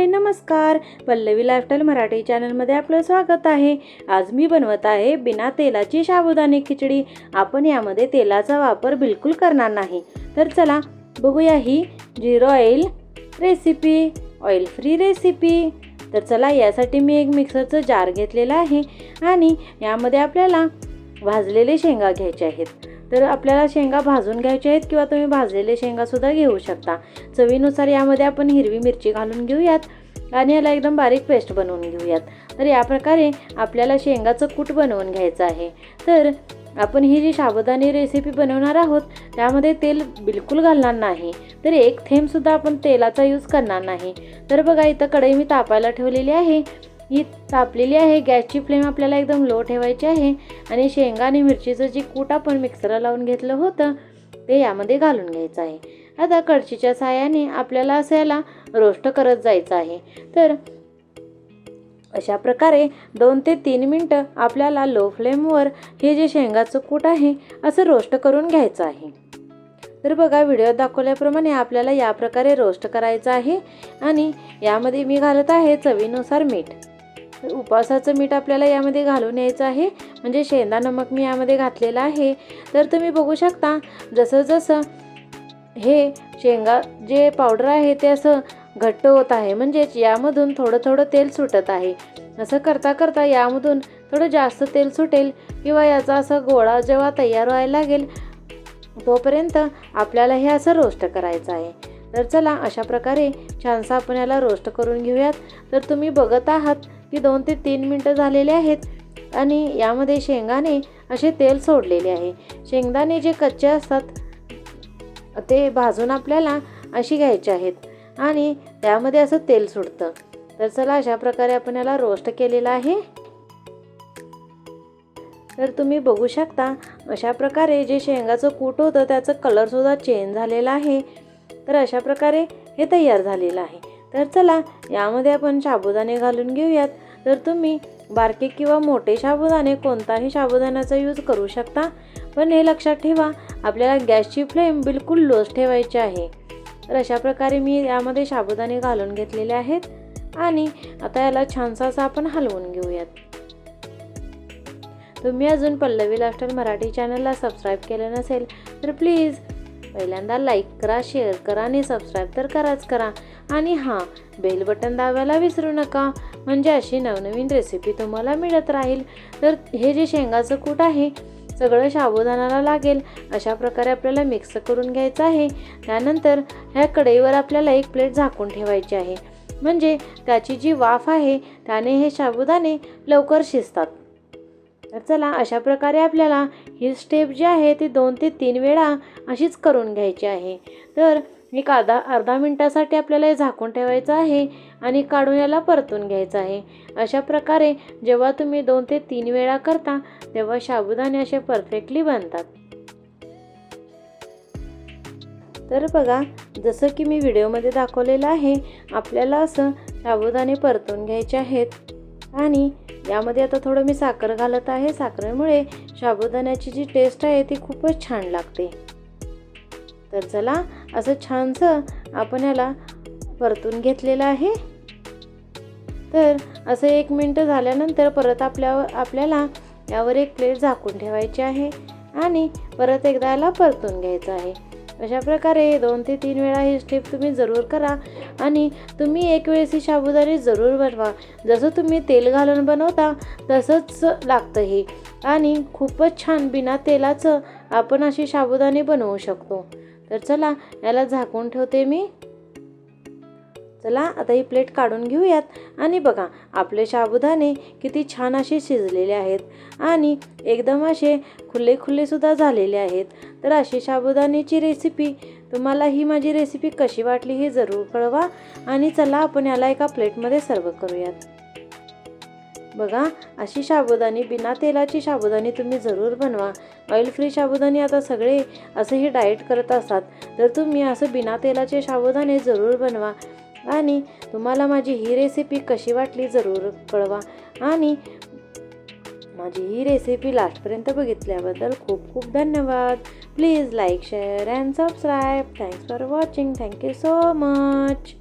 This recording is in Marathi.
हाय नमस्कार, पल्लवी लाईफस्टाईल मराठी चॅनलमध्ये आपलं स्वागत आहे। आज मी बनवत आहे बिना तेलाची साबुदाणे खिचडी। आपण यामध्ये तेलाचा वापर बिलकुल करणार नाही। तर चला बघूया ही zero oil recipe, oil free recipe. तर चला यासाठी मी एक मिक्सरचं जार घेतलेला आहे आणि यामध्ये आपल्याला भाजलेले शेंगा घ्यायचे आहेत। तर आपल्याला शेंगा भाजून घ्यायचे आहेत किंवा तुम्ही भाजलेले शेंगा सुद्धा घेऊ शकता। चवीनुसार यामध्ये आपण हिरवी मिरची घालून घेऊयात आणि याला एकदम बारीक पेस्ट बनवून घेऊयात। तर या प्रकारे आपल्याला शेंगाचं कूट बनवून घ्यायचं आहे। तर आपण ही जी साबुदाणे रेसिपी बनवणार आहोत त्यामध्ये तेल बिलकुल घालणार नाही। तर एक थेंब सुद्धा आपण तेलाचा यूज करणार नाही। तर बघा इथं कढई मी तापायला ठेवलेली आहे, ही तापलेली आहे। गॅसची फ्लेम आपल्याला एकदम लो ठेवायची आहे आणि शेंगा आणि मिरचीचं जे कूट आपण मिक्सरला लावून घेतलं होतं ते यामध्ये घालून घ्यायचं आहे। आता कढईच्या साहाय्याने आपल्याला असं याला रोस्ट करत जायचं आहे। तर अशा प्रकारे 2 ते 3 मिनिटं आपल्याला लो फ्लेमवर हे जे शेंगाचं कूट आहे असं रोस्ट करून घ्यायचं आहे। तर बघा व्हिडिओत दाखवल्याप्रमाणे आपल्याला या प्रकारे रोस्ट करायचं आहे आणि यामध्ये मी घालत आहे चवीनुसार मीठ। तर उपवासाचं मीठ आपल्याला यामध्ये घालून यायचं आहे, म्हणजे शेंदा नमक मी यामध्ये घातलेलं आहे। तर तुम्ही बघू शकता जसं जसं हे शेंगा जे पावडर आहे ते असं घट्ट होत आहे, म्हणजेच यामधून थोडं थोडं तेल सुटत आहे। असं करता करता यामधून थोडं जास्त तेल सुटेल किंवा याचा असा गोळा जेव्हा तयार व्हायला लागेल तोपर्यंत आपल्याला हे असं रोस्ट करायचं आहे। तर चला अशा प्रकारे छानसा आपण याला रोस्ट करून घेऊयात। तर तुम्ही बघत आहात की 2 ते 3 मिनिटं झालेले आहेत आणि यामध्ये शेंगाने असे तेल सोडलेले आहे। शेंगदाणे जे कच्चे असतात ते भाजून आपल्याला अशी घ्यायचे आहेत आणि त्यामध्ये असं तेल सुटतं। तर चला अशा प्रकारे आपण याला रोस्ट केलेला आहे। तर तुम्ही बघू शकता अशा प्रकारे जे शेंगाचं कूट होतं त्याचं कलर सुद्धा चेंज झालेला आहे। तर अशा प्रकारे हे तयार झालेलं आहे। तर चला यामध्ये आपण साबुदाणे घालून घेऊयात। तर तुम्ही बारके किंवा मोठे साबुदाणे कोणताही साबुदाण्याचा यूज करू शकता, पण हे लक्षात ठेवा आपल्याला गॅसची फ्लेम बिलकुल लोच ठेवायची आहे। तर अशा प्रकारे मी यामध्ये साबुदाणे घालून घेतलेले आहेत आणि आता याला छानसा असं आपण हलवून घेऊयात। तुम्ही अजून पल्लवी लाईफस्टाईल मराठी चॅनलला सबस्क्राईब केलं नसेल तर प्लीज पहिल्यांदा लाईक करा, शेअर करा आणि सबस्क्राईब तर कराच करा। आणि हां, बेल बटन दाबायला विसरू नका, म्हणजे अशी नवनवीन रेसिपी तुम्हाला मिळत राहील। तर हे जे शेंगाचं कूट आहे सगळं साबुदाण्याला लागेल अशा प्रकारे आपल्याला मिक्स करून घ्यायचं आहे। त्यानंतर ह्या कढईवर आपल्याला एक प्लेट झाकून ठेवायची आहे, म्हणजे त्याची जी वाफ आहे त्याने हे साबुदाणे लवकर शिजतात। तर चला अशा प्रकारे आपल्याला ही स्टेप जी आहे ती 2 ते 3 वेळा अशीच करून घ्यायची आहे। तर एक अर्धा मिनिटासाठी आपल्याला हे झाकून ठेवायचं आहे आणि काढून याला परतून घ्यायचं आहे। अशा प्रकारे जेव्हा तुम्ही 2 ते 3 वेळा करता तेव्हा साबुदाणे असे परफेक्टली बनतात। तर बघा जसं की मी व्हिडिओमध्ये दाखवलेलं आहे आपल्याला असं साबुदाणे परतून घ्यायचे आहेत आणि यामध्ये आता थोडं मी साखर घालत आहे। साखरेमुळे साबुदाण्याची जी टेस्ट आहे ती खूपच छान लागते। तर चला असं छानसं आपण याला परतून घेतलेलं आहे। तर असं 1 मिनिट झाल्यानंतर परत आपल्याला यावर एक प्लेट झाकून ठेवायची आहे आणि परत एकदा याला परतून घ्यायचं आहे। अशा प्रकारे 2 ते 3 वेळा ही स्टेप तुम्ही जरूर करा आणि तुम्ही एक वेळेस ही साबुदाणे जरूर बनवा। जसं तुम्ही तेल घालून बनवता तसंच लागतं हे आणि खूपच छान बिना तेलाचं आपण अशी साबुदाणे बनवू शकतो। तर चला याला झाकून ठेवते मी। चला आता ही प्लेट काढून घेऊयात आणि बघा आपले साबुदाणे किती छान असे शिजलेले आहेत आणि एकदम असे खुले खुले सुद्धा झालेले आहेत। तर अशी साबुदाण्याची रेसिपी तुम्हाला ही माझी रेसिपी कशी वाटली हे जरूर कळवा आणि चला आपण याला एका प्लेटमध्ये सर्व करूयात। बघा अशी साबुदाणे बिना तेलाची साबुदाणे तुम्ही जरूर बनवा। ऑइल फ्री साबुदाणे आता सगळे असंही डाएट करत असतात, तर तुम्ही असं बिना तेलाचे साबुदाणे जरूर बनवा आणि तुम्हाला माझी ही रेसिपी कशी वाटली जरूर कळवा आणि माझी ही रेसिपी लास्टपर्यंत बघितल्याबद्दल खूप खूप धन्यवाद। Please like, share and subscribe. Thanks for watching. Thank you so much.